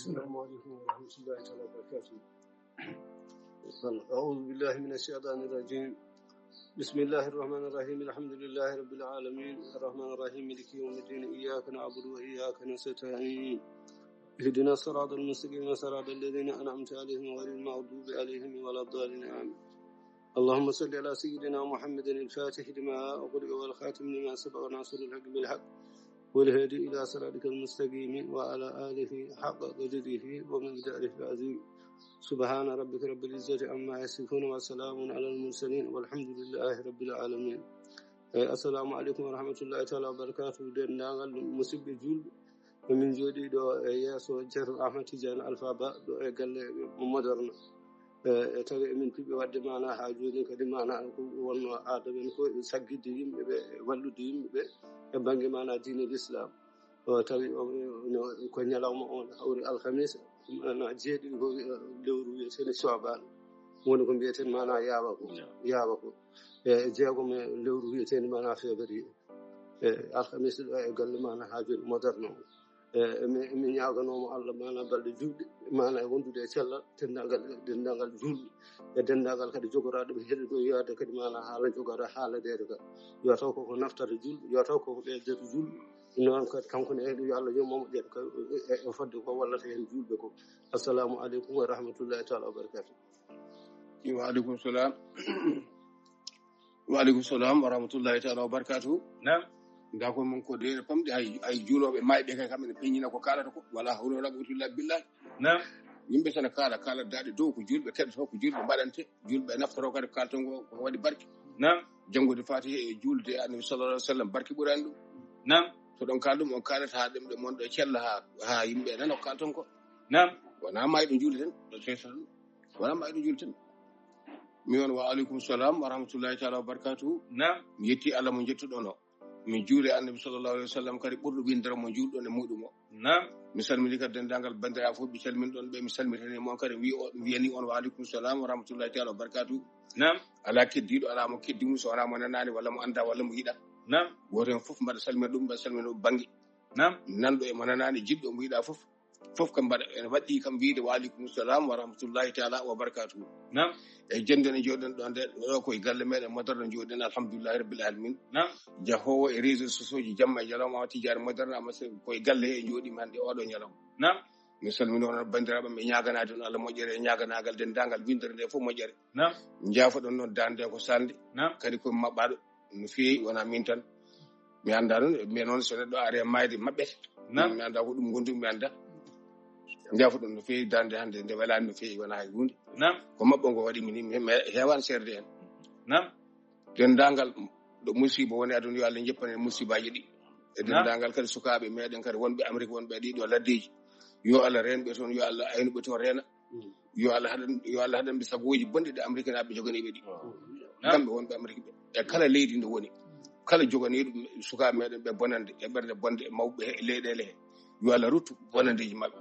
السلام عليكم ورحمة الله تعالى وبركاته. أعوذ بالله من الشيطان الرجيم. بسم الله الرحمن الرحيم. الحمد لله رب العالمين الرحمن الرحيم مالك يوم الدين. إياك نعبد وإياك نستعين. اهدنا الصراط المستقيم صراط الذين أنعمت عليهم غير المغضوب عليهم ولا الضالين. آمين. اللهم صل على سيدنا محمد الفاتح لما أغلق والخاتم لما سبق وناصر الحق بالحق والهادي إلى صراطك المستقيم وعلى آله حق قدره ومقداره العظيم. سبحان ربك رب العزة عما يصفون وسلام على المرسلين والحمد لله رب العالمين. السلام عليكم ورحمة الله تعالى وبركاته. دنال مسب جول من جودي دو ياسو جر أحمد تجان الفابا دو قال مودرن tawi min tiɓe wadde mana ha joni kadi mana ko wonno aada men ko saggidde yimɓeɓe wallude yimɓeɓe e banggue mana diine l'islam tawi ko ñalawma on hawri alhamisa na jeeɗiɗi ko lewru wiyetene coban woni ko mbiyeten mana yaawa ko e jeegom e lewru wiyetene mana février alhamisa ɗo e galle mana ha joni moderne o mi ñaaganomo Allah mana balɗe juɗɗe mana e wondude e cellal dendagal julɓe e dendagal kadi jogoraɗo ɓe heɗi ɗo yiyade kadi mana haala jogora haaladede ka yo taw koko naftata julɓe yo taw koko ɓeydata julɓe noon kadi kankone yo Allah yomomo ƴeeɗo e fodde ko wallata hen julɓe ko. Assalamu aleykum wa rahmatullahi taala wa barakatuh. Waaleykum salam wa rahmatullahi taala wa barakatuh. Nda ko mon ko de pamde ay juuloɓe mayɓe kay kamɓe peññina ko kalata ko wala hawla wala quwwata illa billah. Yimɓe tan kala daade dow ko julɓe keɗoto ko julɓe mbaɗante julɓe naftoro kadi kalton ko waɗi barke janngude fatiha e julde annabi sallallahu alaihi wasallam barke ɓurani ɗum to ɗon kal ɗum on kalata ha ɗemɗe monɗo e cella ha yimɓe nana ko kalton ko wona mayɗo julde tan wona mayɗo julde tan mi on wa aleykum salam wa rahmatullahi taala wa barakatuhu. Mi yetti Allah mo jettuɗon o mi juule annabi sallallahu alaihi wasallam kadi ɓurɗo windere mo julɗon e muɗum o mi salmini kadi dendagal bandira fof mi salmini ɗon ɓe mi salmitani mon kadi wiyani on wa aleykum salam wa rahmatullahi taala wa barakatuh. Ala keddiɗo ala mo keddi mum so wona mo nanani walla mo anda walla mo yiɗa woto hen fof mbaɗa salmina ɗum mbaɗa salmina ɗum banggue nanɗo e mo nanani jiɗɗo mo yiɗa fof kam mbaɗa ene waɗɗi kam wiide wa aleykum salam wa rahmatullahi taala wa barakatuh. E jendene joɗen ɗo nde ɗo koye galle meɗen moderne joɗen alhamdulillahi rabbil alamin jahowo e réseaux sociaux ji jamma e ñalawma tijare moderne ama koye galle he joɗima hande oɗo ñalawma mi salmini on bandiraɓe ɓe ñaganade on Allah moƴƴere e ñaganagal dendagal windere nde fof moƴƴere jaafa ɗon noon dande ko sande kadi koye mabɓaɗo no feewi wona min tan mi anda ɗon mais noon so neɗɗo ari e mayde maɓɓete mi anda ko ɗum gondumi mi anda jaafa ɗum no feewi dande hande nde welani no feewi wona hay hunde ko mabɓo ngo waɗi min hewani serde hen dendagal ɗo musiba woni aduna yo Allah jeppane musibaji ɗi e dendagal kadi sukaɓe meɗen kadi wonɓe Amérique wonɓe ɗiɗo laddeji yo Allah renɓe toon yo Allah aynuɓe toon rena yo Allah haɗanɓe sagoji bonɗi ɗe Amérique naɓe joganiɓe ɗi kamɓe wonɓe Amérique ɓe e kala leydi nde woni kala joganiɗo sukaɓe meɗen ɓe bonande e ɓerde bonde e mawɓe e leyɗele he yo Allah ruttu bonandeji mabɓe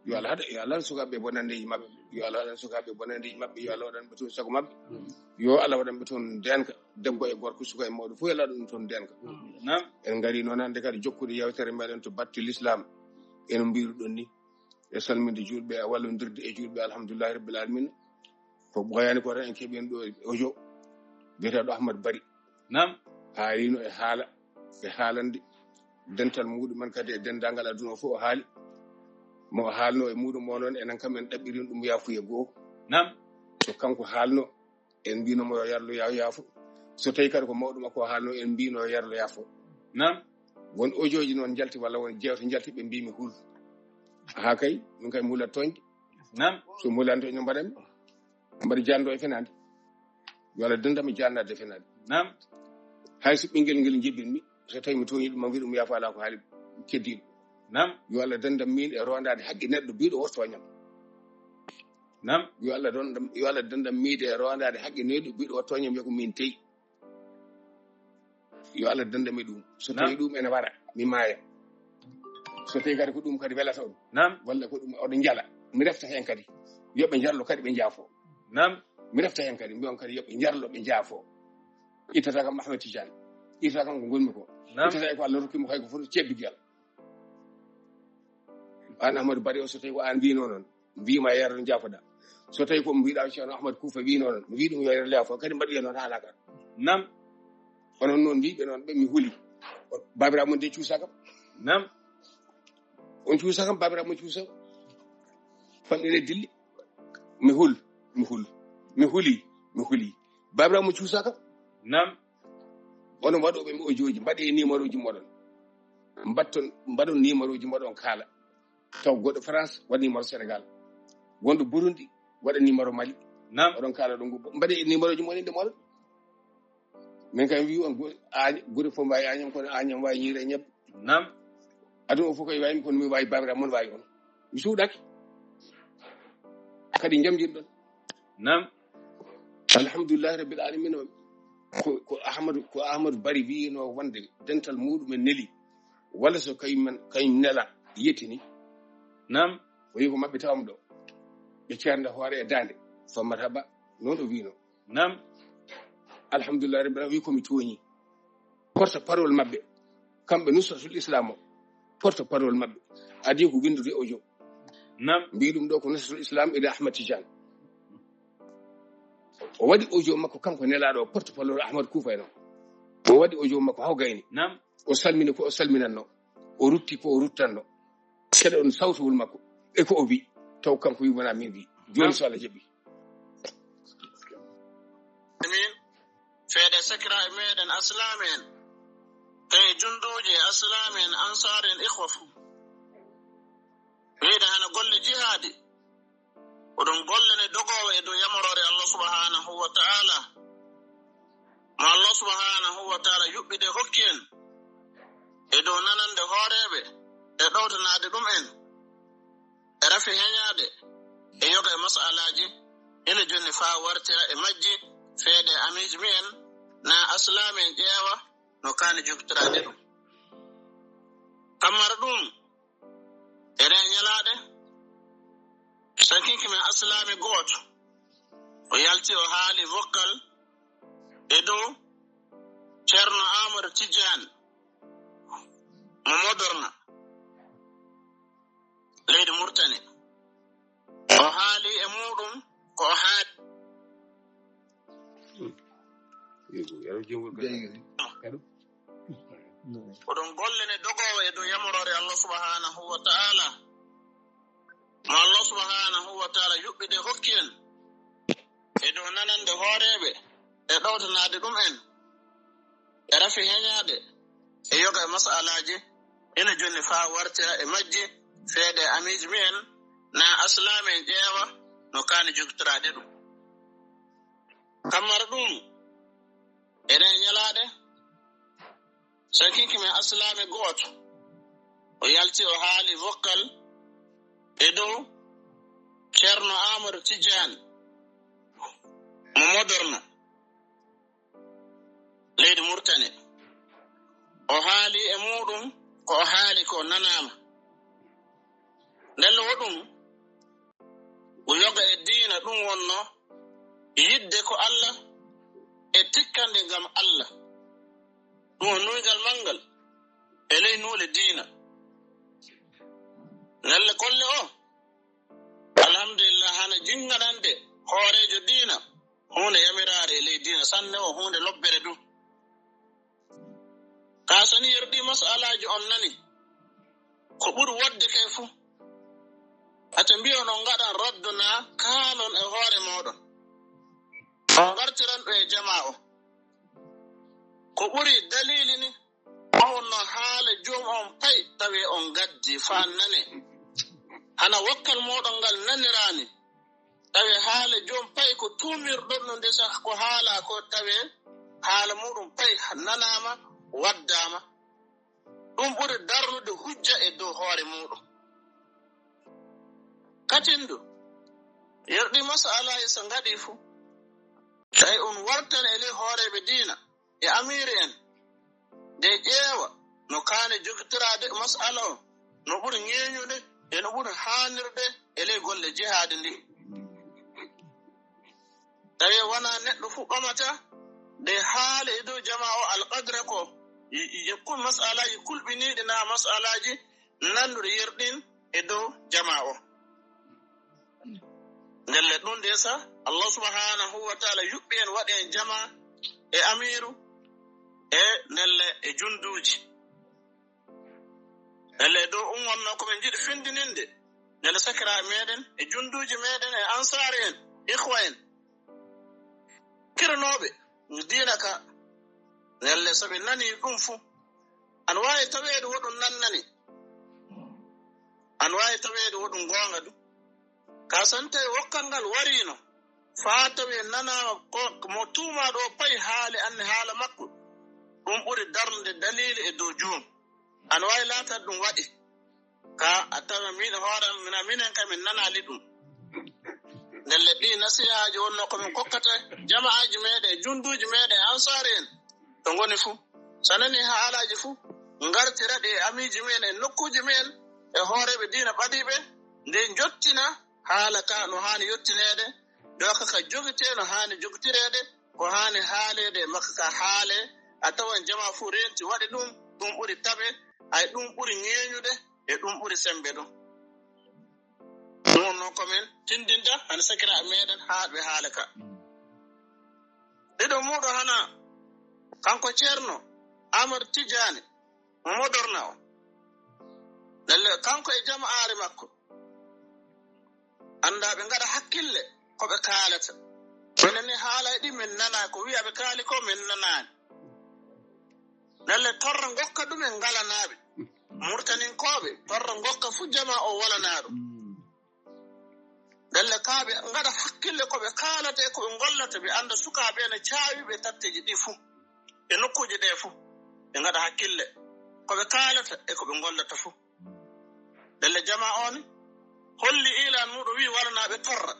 yo Allah haɗa sukaɓe bonandeji mabɓe yo Allah waɗan sukaɓe bonandeji mabɓe yo Allah waɗanɓe toon sago mabɓe yo Allah waɗanɓe toon denka debbo e gorko suka e mawɗo fof yo Allah waɗan toon denka. En gari noon hande kadi jokkude yewtere meɗen to batte l'islam eno mbiruɗon ni e salminde julɓe e wallodirde e julɓe alhamdulillahi rabbil alamin ko ɓoyani ko tan en keeɓen ɗo audio biyeteɗo Ahmad Bari haalino e haalande dental muɗumen kadi e dendagal aduna o fof o haali mo haalno e muɗum o noon enen kam en ɗaɓɓirin ɗum yaafuye goho so kanko haalno en mbinomo yo yarlo yaafo so tawi kadi ko mawɗum makko haalno en mbino yo yarlo yaafo won audioji noon jalti walla won jewte jalti ɓe mbimi hul ha kay min kay mulat toñde so mulanto eno mbaɗanmi mbaɗa jando e fenade walla dendami jannade e fenade hay so ɓinguel ngel jibbinmi so tawi mi toñi ɗum ma mbi ɗum yaafo ala ko haali keddiɗo yo Allah dendam min e rondade haqqe neɗɗo biɗo wottoñam yo Allah dendam miide e rondade haqqe neɗɗo biɗo wottoñam yo ko min teyi yo Allah dendam e ɗum so tawi ɗum ene wara mi maaya so tawi kadi ko ɗum kadi welata on walla ko ɗum oɗo jala mi refta hen kadi yoɓe jarlo kadi ɓe jaafo mi refta hen kadi mbiyon kadi yoɓe jarlo ɓe jaafo ittata kam Ahmed Tidiane ittata kam ko gonmi ko ittata ko Allah rokkimo kay ko fof cebbigel an Ahmadou Bari o so tawi ko an mbino noon mbima yeero jafoɗa so tawi ko mbiɗa Ceerno Ahmadou Koufa wino noon mi wi ɗum yo yeero leefo kadi mbaɗi hen noon haala kan nam onon noon mbiɓe noon ɓe mi huuli babiraɓe mon de cuusa kam nam on cuusa kam babiraɓe mon cuusa famɗine dilli mi huli babiraɓe mon cuusa kam nam onon waɗoɓe mi ojoji mbaɗe numéro uji moɗon mbaɗon numéro uji moɗon kaala taw goɗɗo France waɗa numéro Sénégal wonɗo Burundi waɗa numéro Mali nam oɗon kaala ɗon mbaɗe numéro uji moɗon de moɗon min kam wi on guri fof mbawi Agname kono Agname wawi ñiire ñebbe nam aduna o fof koye waymi kono mi wawi babiraɓe mon wawi on mi suuɗaki kadi jamjinɗon nam alhamdulillahi rabbil alamin ko Ahmadou Bari wino wonde dental muɗum e neli walla so kañum nela yettini nam o wi ko mabɓe tawam ɗo ɓe ceernda hoore e dande Famata Ba noon o wino nam alhamdulillahi rabbil alamin wi komi tooñi porte parole mabɓe kamɓe nusratul islam o porte parole mabɓe adi ko windude audio nam mbi ɗum ɗo ko nusratul islam ila Ahmad Tidiane o waɗi audio makko kanko nelaɗo porte parole Ahmadou Koufa en o waɗi audio makko haw gayni nam o salmini ko o salminanno o rutti ko o ruttanno seɗa on sawtowol makko e ko o wi taw kanko wimana min wi joni so Allah jaɓi min feede sakira e meɗen aslamen tawi junduji aslamen ansaren ikhwa fu wiide hana golle jihaadi oɗon gollene dogowo e dow yamorore Allah subhanahu wa ta'ala mo Allah subhanahu wa ta'ala yuɓɓide hokki en e dow nanande hooreɓe e ɗowtanade ɗum en e rafi heñade e yoga e masalaji ene jonni faa wartira e majji feede amiji mu'en na aslamen ƴeewa no kaani jogtirade ɗum kammara ɗum enen ñalaɗe sakinki men aslami gooto o yalti o haali vocal e dow Ceerno Amadou Tidiane mo modorna leydi Murtani o haali e muɗum ko o haali oɗon gollene dogowo e dow yamorore Allah subhanahu wa ta'ala mo Allah subhanahu wa ta'ala yuɓɓide hokki en e dow nanande hooreɓe e ɗowtanade ɗum en e rafi heñade e yoga e masalaji ene jonni faa wartira e majji feede amiji mu'en na aslamen ƴeewa no kaani jogtirade ɗum kammara ɗum enen ñalaɗe sakinki men aslami gooto o yalti o haali vocal e dow Ceerno Amadou Tidiane mo modorna leydi Murtani o haali e muɗum ko o haali ko nanama ndelle woɗum o yoga e diina ɗum wonno yidde ko Allah e tikkande ngam Allah ɗum won nuygal mangal e ley nuule diina ndelle golle o alhamdulillah hana jingaɗande hoorejo diina hunde yamirare e ley diina sanne o hunde lobbere du ka soni yerɗi masalaji on nani ko ɓuri wadde kay fuu ate mbiyon on ngaɗan radduna kanon e hoore moɗon on gartiran ɗo e jama o ko ɓuri dalili ni on no haala joom on pay tawi on gaddi fa nane hana wokkal moɗon ngal nanirani tawi haala joom pay ko tumirɗon no ndesa ko haala ko tawi haala muɗum pay nanama waddama ɗum ɓuri darnude hujja e dow hoore muɗum katindu yerɗi masalaji so ngaɗi fuu tawi on wartan e ley hooreɓe diina e amiri en de ƴeewa no kaane jogitirade masala o no ɓuri ñeeñude e no ɓuri haanirde e ley golle jihaade ndi tawi wona neɗɗo fuu ɓamata de haala e dow jama o alqadre ko kul masalaji kulɓiniɗi na masalaji nandude yerɗin e dow jama o ndelle ɗum de sa Allah subhanahu wa ta'ala yuɓɓi en waɗi en jama e amiru e ndelle e junduji ndelle dow wonno ko ɓe jiɗi findininde ndelle sakira meɗen e junduji meɗen e ansari en ikhwa en kiranoɓe diina ka ndelle soɓe nani ɗum fu an wawi taweede woɗum nannani an wawi taweede woɗum gonga du ka sante wokkal ngal warino faa tawi nanama mo tuumaɗo o payi haali anne haala makko ɗum ɓuri darnde dalili e dow joom an wawi laatade ɗum waɗi ka a tawa min hoore minen kam min nanali ɗum ndelle ɗi nasihaji wonno komin kokkata jama'aji meɗen junduji meɗen ansari en to ngoni fuu so nani haalaji fuu ngartiraɗe e amiji men e nokkuji men e hooreɓe diina ɓaɗiɓe nde jottina haala ka no hani yottinede ɗo kaka jogite no hani jogitirede ko hani haalede e makka ka haale a tawan jama fuu renti waɗi ɗum ɓuri taɓe ay ɗum ɓuri ñeeñude e ɗum ɓuri sembe ɗum ɗum noon komin tindinta hana sakira meɗen haaɓe haala ka ɗiɗo muɗo hana kanko ceerno Amar Tijani modorna o lalle kanko e jama'aare makko anda ɓe ngaɗa hakkille ko ɓe kaalata minen ni haala ɗi min nana ko wi'a ɓe kaali ko min nanani lalle torra gokka ɗumen ngalanaɓe murtaninkoɓe torra gokka fu jama o walanaɗo lalle kaaɓe ngaɗa hakkille ko ɓe kaalata e ko ɓe gollata ɓe anda sukaɓe ene caawi ɓe tatteji ɗi fu e nokkuji ɗe fu ɓe ngaɗa hakkille ko ɓe kaalata e ko ɓe gollata fu lalle jama on holli ilan muɗo wi walanaɓe torra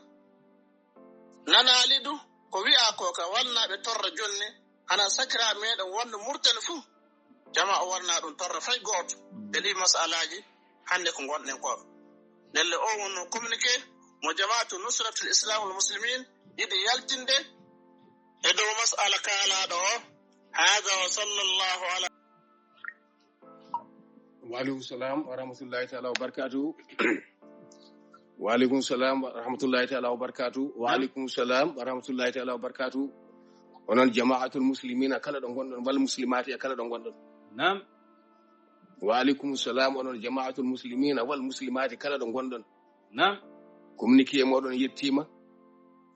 nanali du ko wi'a ko ka walanaɓe torra jonni hana sakira meɗen wonde murtani fu jama o walana ɗum torra fay goto e ɗi masalaji hande ko gonɗen ko lalle o wonno communiqué mo jamaatu nusratul islam wal muslimin yiɗi yaltinde e dow masala kaalaɗo o hada wa sallallahu ala Waalaikum salam wa rahmatullahi ta'ala wa barakatuh. Waalaikum salam wa rahmatullahi ta'ala wa barakatuh. Waalaikum salam wa rahmatullahi ta'ala wa barakatuh. Onon jama'atul muslimina kala ɗon gonɗon wal muslimati kala ɗon gonɗon. Naam. Waalaikum salam onon jama'atul muslimina wal muslimati kala ɗon gonɗon. Naam. Communiqué moɗon yettima.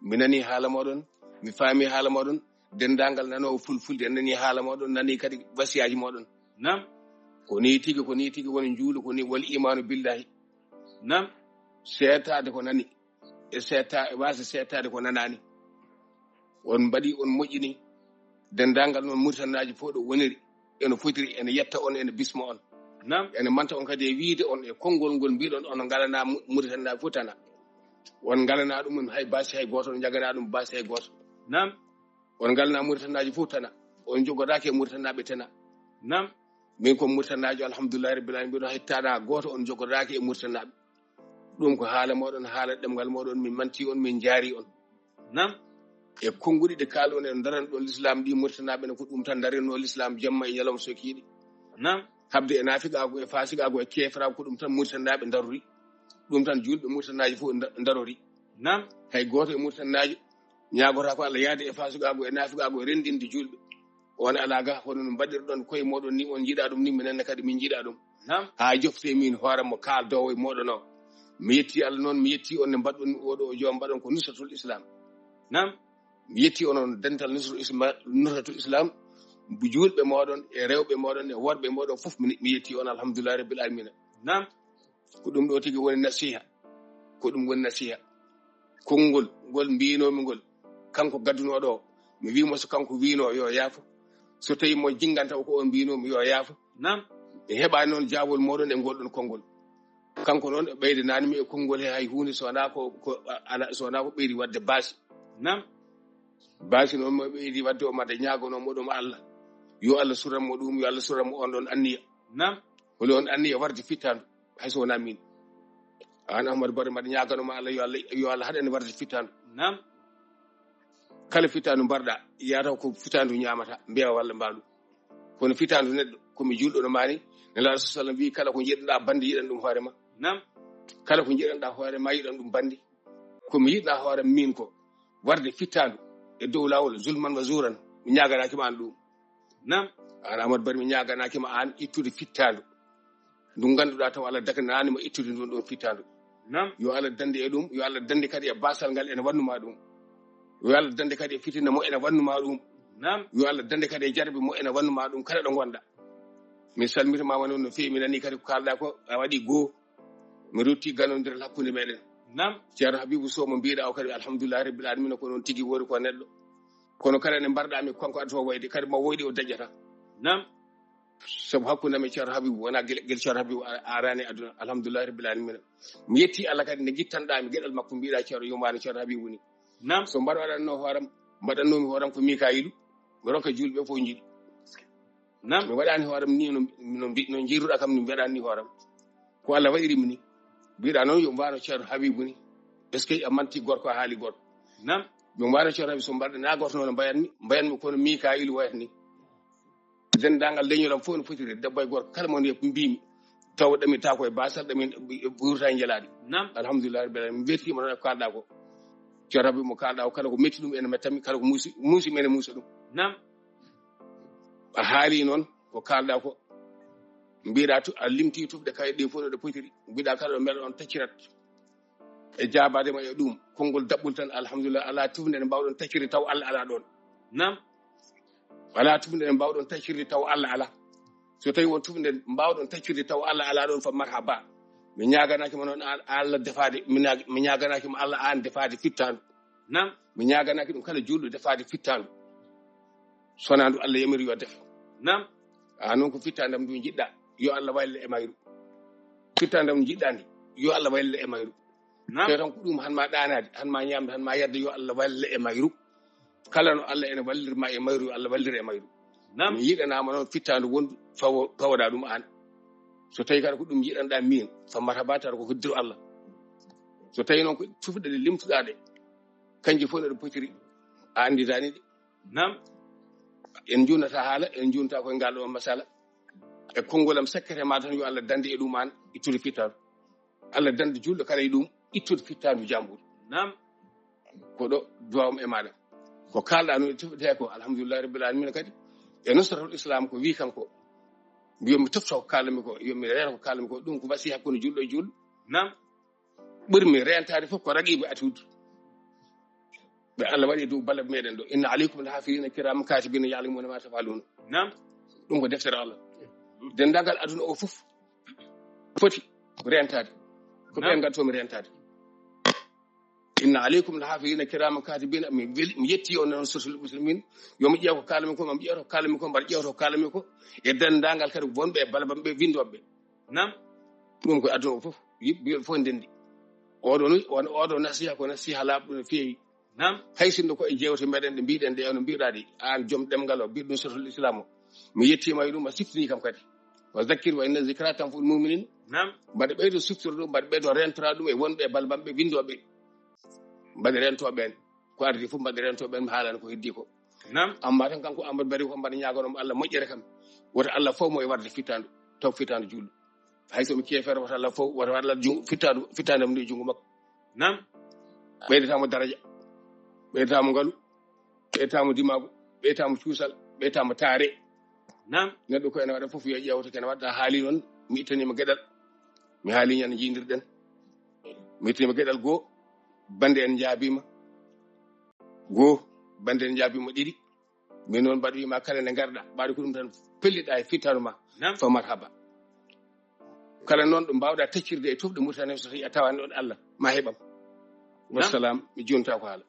Mi nani haala moɗon, mi faami haala moɗon, dendangal nanowo fulfulde nani haala moɗon, nani kadi wasiyaji moɗon. Naam. ko ni tigi woni juulu ko ni wal imanu billahi nam seetade ko nani e seeta e wasa seetade ko nanani on mbaɗi on moƴƴini dendangal noon murtanaji fof ɗo woniri ene fotiri ene yetta on ene bisma on nam ene manta on kadi e wiide on e konngol ngol mbiɗon on ngalana murtanaji fof tana on ngalana ɗum hay basi hay goto on jagana ɗum basi hay goto nam on ngalana murtanaji fof tana on jogoɗake e murtanaɓe tana nam min ko murtanaji alhamdulillahi rabbil alamin mbiɗon hettana goto on jogoɗaki e murtanaɓe ɗum ko haala moɗon haala ɗemgal moɗon min manti on min jaari on nam e konguɗi ɗe kaalon en daran ɗon l'islam ɗi murtanaɓe ne ko ɗum tan darenno l'islam jamma e ñalawma sokiɗi nam habde e nafiqago e fasiqago e kefrago ko ɗum tan murtanaɓe darori ɗum tan julɓe murtanaji fof darori nam hay goto e murtanaji ñagota ko Allah yaade e fasiqago e nafiqago e rendinde julɓe on alaga hono no mbaɗirɗon koye moɗon ni on jiiɗa ɗum ni minenne kadi min jiiɗa ɗum nam ha jofte min hooremo kaldowo e moɗon o mi yetti Allah noon mi yetti on ne mbaɗɗon oɗo joom mbaɗon ko nusratul islam nam mi yetti onon dental nusratul islam julɓe moɗon e rewɓe moɗon e worɓe moɗon fof mi yetti on alhamdulillahi rabbil alamina nam ko ɗum ɗo tigi woni nasiha ko ɗum woni nasiha konngol ngol mbinomi ngol kanko gaddunoɗo o mi wimo so kanko wino yo yaafo so tawi mo jinganta ko on mbinomi yo yaafo nam e heɓani noon jaawol moɗon e ngolɗon konngol kanko noon ɓeyde nanimi e konngol he hay hunde sowona ko ɓeydi wadde baasi nam baasi noon mo ɓeydi wadde o made ñagono moɗum Allah yo Allah suranmo ɗum yo Allah suranmo on ɗon anniya nam holi on anniya warde fittandu hay sowona min an Ahmadou Baro mbaɗa ñaganoma Allah yo Allah haɗane warde fittandu nam kala fittandu mbarɗa yataw ko fittandu ñamata mbiya walla mbaɗu kono fittandu neɗɗo komi julɗo no mani nelaɗo sallam wi kala ko jiɗɗa bande yiɗan ɗum hoorema nam kala ko jiɗanɗa hoore ma yiɗan ɗum bandi komi yiɗɗa hoore min ko warde fittandu e dow lawol zulman wa zuran mi ñaganakima an ɗum nam an Amadou Barry mi ñaganakima an ittude fittandu ndu ganduɗa taw Allah dagananima ittude ndun ɗon fittandu nam yo Allah dande e ɗum yo Allah dande kadi e basal ngal ene wannuma ɗum yo Allah dande kadi e fitina mo ene wannuma ɗum nam yo Allah dande kadi e jarbi mo ene wannuma ɗum kala ɗo gonɗa mi salmitamama noon no fewi mi nani kadi ko kalɗa ko a waɗi goo mi rutti ganodiral hakkude meɗen nam ceerno Habibou Sow mo mbiɗa o kadi alhamdulillah rabbil alamin ko noon tigui wori ko neɗɗo kono kala ne mbarɗami konko adto wayde kadi mo woyɗi o daƴƴata nam sabu hakkudemi ceerno Habibou wona guel ceerno Habibou arani aduna alhamdulillah rabbil alamin mi yetti Allah kadi ne guittanɗami gueɗal makko mbiɗa ceerno yumani ceerno Habibou ni nam so mbaɗ waɗanno hooram mbaɗannomi hooram ko Mikayilu mi ronka julɓe fof jiiɗi nam mi waɗani hooram ni no jiiruɗa kam ni mi waɗani hooram ko Allah waɗirimi ni mbiɗa noon yo mbano ceerno Habibou ni est ce que a manti gorko a haali gorko nam yo mbano ceerno Habibou so mbaɗa na gorko noon mbayanmi kono Mikayilu wayata ni dendagal leñolam fof no fotiri debbo e gorko kala mon mbimi taw ɗami ta koye basal ɗami ɓurta e jelaɗi nam alhamdulillah rabbil alamin mi wettima noon e kalɗa ko ceerno Habibou mo kalɗa ko kala ko metti ɗum ene mettami kala ko muusi mene muusa ɗum nam a haali noon ko kalɗa ko mbiɗa a limti tufde kayit ɗi fof ɗo ɗe potiri mbiɗa kala ɗo mbeɗa on taccirat e jabadema e ɗum konngol daɓɓol tan alhamdulillah ala tufde nde mbawɗon taccirde taw Allah ala ɗon nam ala tufde nde mbawɗon taccirde taw Allah ala so tawi won tufde mbawɗon taccirde taw Allah ala ɗon fa marhaba mi ñaganakima noon Allah defade mi ñaganakima Allah an defade fittandu nam mi ñaganaki ɗum kala julɗo defade fittandu sonandu Allah yamiri yo def nam a noon ko fittandam ndu jiɗɗa yo Allah walle e mayru fittandam jiɗɗa ndi yo Allah walle e mayru nam te tan ko ɗum hanma ɗanade hanma ñamde hanma yadde yo Allah walle e mayru kala no Allah ene wallirma e mayru yo Allah wallira e mayru nam mi yiɗanama noon fittandu wondu fawoɗa ɗum an so tawi kala ko ɗum jiɗanɗa min fa marhabatata ko hoddiru Allah so tawi noon ko tufɗe ɗe limtuɗa ɗe kanji fof neɗo potiri a anditani ɗe nam en junata haala en junta koye ngal ɗo masala e kongolam secrétaire ma tan yo Allah dande e ɗum an ittude fittandu Allah dande julɗo kala e ɗum ittude fittandu jambuɗo nam ko ɗo duwawam e maɗa ko kalɗa no e tufɗete ko alhamdulillah rabbil alamin kadi e nusratul islam ko wi kanko yomi tofta ko kalami ko yomi reena ko kalami ko ɗum ko wasi hakkude julɗo e julɗo nam ɓurmi rentade fof ko raqiɓe atude ɓe Allah waɗi dow balla meɗen ɗo inna aleykum la hafirina kirama katibina ya'lamuna ma tafaluna nam ɗum ko deftere Allah dendagal aduna o fof foti rentade ko ɓen gadtomi rentade inna aleykum la hafirina kirama katibina mi yetti on noon sotul muslimin yomi ƴeew ko kalami ko mami ƴeewto ko kalami ko mbaɗa ƴeewto ko kalami ko e dendagal kadi wonɓe e balabamɓe windoɓe nam ɗum ko aduna o fof yimɓe fof ndendi oɗo nasiha ko nasiha laaɓɗo no feewi nam hay sinno ko e jewte meɗen ɗe mbiɗen ɗe no mbiɗa ɗi an joom ɗemgal o mbiɗ ɗum sotul islam o mi yettima e ɗum a siftini kam kadi wa zakkir wa inna zikra tanfa'ul mu'minin nam mbaɗa ɓeydo siftori ɗum mbaɗa ɓeydo rentora ɗum e wonɓe e balbamɓe windoɓe mbaɗa rentoɓen ko ardi fof mbaɗa rentoɓen mi haalano ko heddi ko nam amma tan kanko Amadou Barry ko mbaɗa ñagonomo Allah moƴƴere kam woto Allah fof mo e warde fittandu taw fittandu julɗo hay somi keefere woto Allah fof woto Allah fittandam ndu e junngo makko nam ɓeydetamo daraja ɓeydetamo ngalu ɓeydetamo dimagu ɓeydetamo cuusal ɓeydetamo taare nam neɗɗo ko ene waɗa fof yo ƴeewta kene waɗa haali noon mi ittanima gueɗal mi haali ñande jiidirɗen mi ittanima gueɗal goo bande en jaabima goo bande en jaabima ɗiɗi min noon mbaɗa wima kala nde garɗa ɓaɗa ko ɗum tan pelliɗa e fittanu ma nam fa marhaba kala noon ɗo mbawɗa taccirde e tufɗe murtane so tawi a tawani ɗon Allah ma heɓam wassalam mi jonta ko haala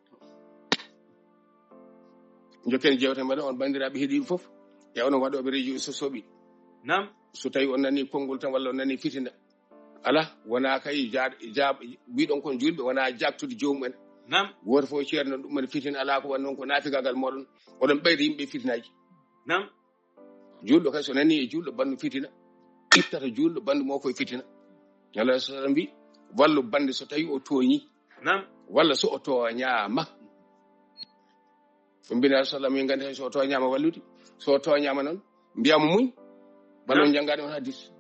jokken jewte mbaɗa on bandiraɓe heeɗiɓe foof e onon waɗoɓe radio so soɓi nam so tawi on nani konngol tan walla on nani fitina ala wona kay mbiɗon kon julɓe wona jaktude jomumen nam woto fof ceerno ɗum ene fitina ala ko wannon ko naafigagal moɗon oɗon ɓeyda yimɓe fitinaji nam julɗo kay so nani e julɗo bandu fitina ittata julɗo bandu mo koye fitina Allah sallam mbi wallu bande so tawi o tooñi nam walla so o tooñama so mbina sallam min gandi so o tooñama wallude so o tooñama noon mbiyamo muñ balon janggaade on hadis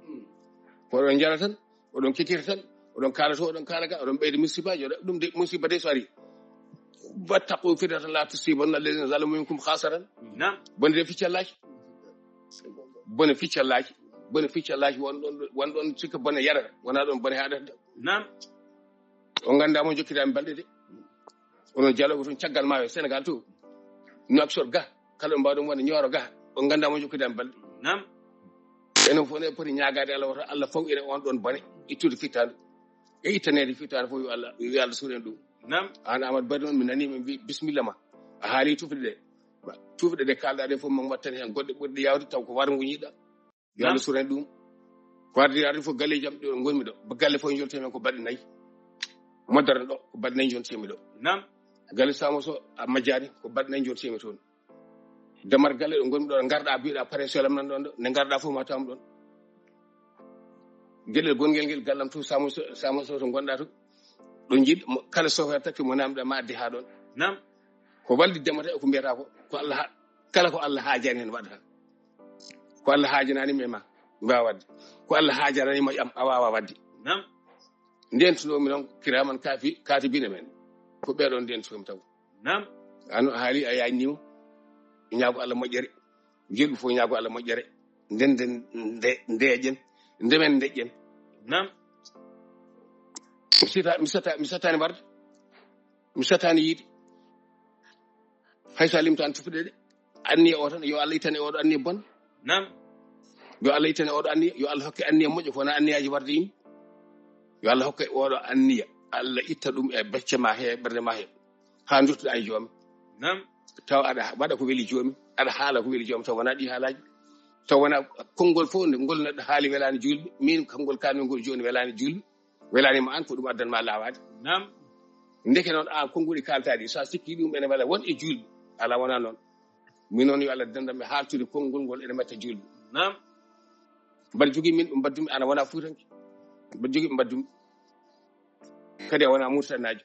ko ɗon jara tan oɗon kettira tan oɗon kala to oɗon kala ga oɗon ɓeyde musibaji ɗum de musiba de so ari wattaqu fitnatan la tusibanna alladhina zalamu minkum khasaran bone de ficcallaji bone ficcallaji wonɗon sikka bone yarata wona ɗon bone haɗata on gandamo jokkitami balɗe de onon jaloɓe toon caggal ma e Sénégal to Nouakchott ga kala ɗo mbawɗon wonde Nioro ga on gandamo jokkitami balɗe enen fof ne poti ñagade Allah wata Allah fawɓire on ɗon bone ittude fittande e ittanede fittande fof yo Allah suren ɗum an Amadou Bari noon mi nani mi mbi bisimilla ma a haali tufde ɗe kalɗa ɗe fof man wattani hen goɗɗe ɓurɗe yawde taw ko wargo yiɗa yo Allah suren ɗum ko warde yarde fof galleji jam ɗo gonmi ɗo galle fof joltemen ko balɗe 4 moddata ɗo ko balɗe 4 jontemi ɗo galle Samoso a majjani ko balɗe 4 jontemi toon damar galle ɗo gonmi ɗo garɗa biɗa pare solam nan ɗon ɗo ne garɗa fof ma tam ɗon gueɗel gongel ngel gallam to Samoso to gonɗa to ɗo jiɗ kala sohar takki mo namɗa ma addi ha ɗon ko waldi demata e ko mbiyata ko Allah kala ko Allah haajani hen waɗata ko Allah haajanani mi ma mbawa wadde ko Allah haajanani mo am a wawa wadde ndentunomi noon kiraman katibine men ko ɓeɗon ndentunomi taw ano haali a yaynimo ñaago Allah moƴƴere jelɓe fof ñaago Allah moƴƴere ndenden ndeeƴen ndemen deƴƴen mi satani warde mi satani yiide hay so limtani tufde de anniya o tan yo Allah itane oɗo anniya bon yo Allah itane oɗo anniya yo Allah hokke anniya moƴƴo ko wona anniyaji warde yimɓe yo Allah hokke oɗo anniya Allah itta ɗum e becce ma he ɓerde ma he ha duttuɗa e joomi taw aɗa waɗa ko weeli joomi aɗa haala ko weeli joomi taw wona ɗi haalaji taw wona konngol fof nde ngol neɗɗo haali welani julɓe min kamngol kalmi ngol joni welani julɓe welanima an ko ɗum addanma lawade ndeke noon an konnguɗi kaltaɗi sa sikki ɗum ene wela won e julɓe ala wona noon min noon yo Allah dandam e haltude konngol ngol ene metta julɓe mbaɗa jogui min ɓe mbaddumi ana wona fuutanke mbaɗa jogui ɓe mbaddumi kadi a wona murtanajo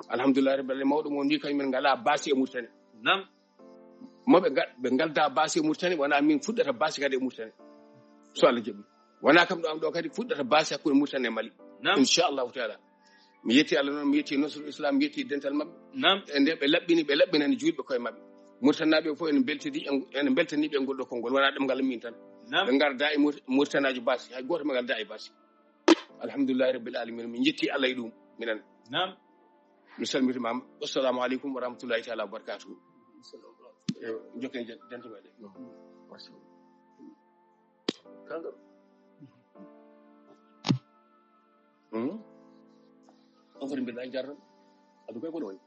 alhamdulillah rabbil alamin mawɗo mo ni kañumen ngala baasi e murtane moɓe ɓe galda baasi e murtane wona min fuɗɗata baasi kadi e murtane so Allah jaɓi wona kam ɗo am ɗo kadi fuɗɗata baasi hakkude murtane e Mali inchallahu taala mi yetti Allah noon mi yetti Nasrul Islam mi yetti dental mabɓe e nde ɓe laɓɓinani julɓe koye mabɓe murtanaɓe fof ene beltaniɓe e ngol ɗo konngol wona ɗemgal min tan ɓe garda e murtanaji baasi hay goto ɓe galda e baasi alhamdulillahi rabbil alamin min jetti Allah e ɗum minen mi salmitimama assalamu aleykum wa rahmatullahi taala wa barakatuhu jokken dentumeɗe on foti mbiɗa jarran adu koy ko ɗo wayi